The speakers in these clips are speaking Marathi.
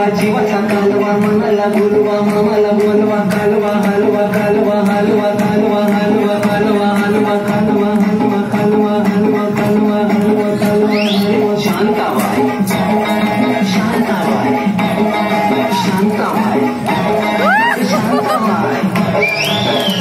कालवा जीवाचा कालवा मनाला बोलवा मामाला बोलवा कालवा हलवा कालवा हलवा कालवा हलवा कालवा हलवा कालवा हलवा कालवा हलवा कालवा हलवा कालवा हलवा शांताबाई शांताबाई शांताबाई शांताबाई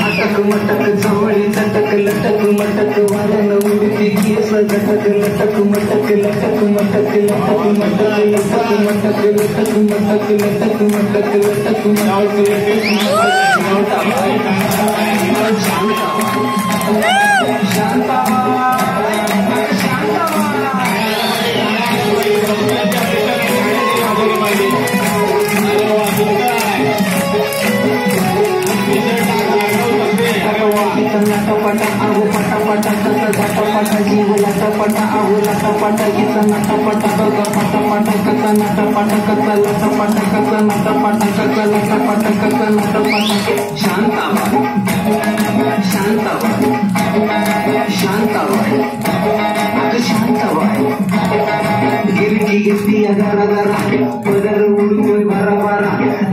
अटक मटक जवळी चटक लटक मटक वारण उडती केस झटक लटक मटक लटक मटक लटक मटक लटक मटक लटक मटक लटक मटक लटक पटा आहो पटा पटा कसा जाता पटा जीव लाटा पटा आहो लाटा पटा गीता नाटा पटा बघा पटा पटा कसा नाटा पटा कसा लाटा पटा कसा नाटा पटा कसा लाटा पटा कसा नाटा पटा शांताबाई शांताबाई शांताबाई शांताबाई गिरकी गिरती अगारा गारा पदर उडतोय बारा बारा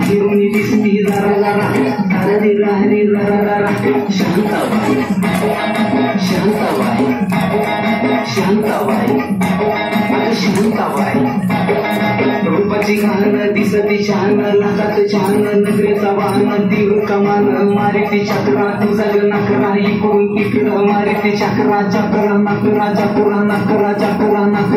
गिरुनी दिसती जरा जरा हरणी राहणी जरा जरा शांताबाई शांताबाई शांताबाई शांताबाई रूपाची घाण दिसती छान लाखात छान नजरेचा वाहन तीव्र कमान मारिती चक्रा तुझा नकरा इकडून तिकडं मारिती चक्रा चक्रा नकरा चक्रा नकरा चक्रा नकरा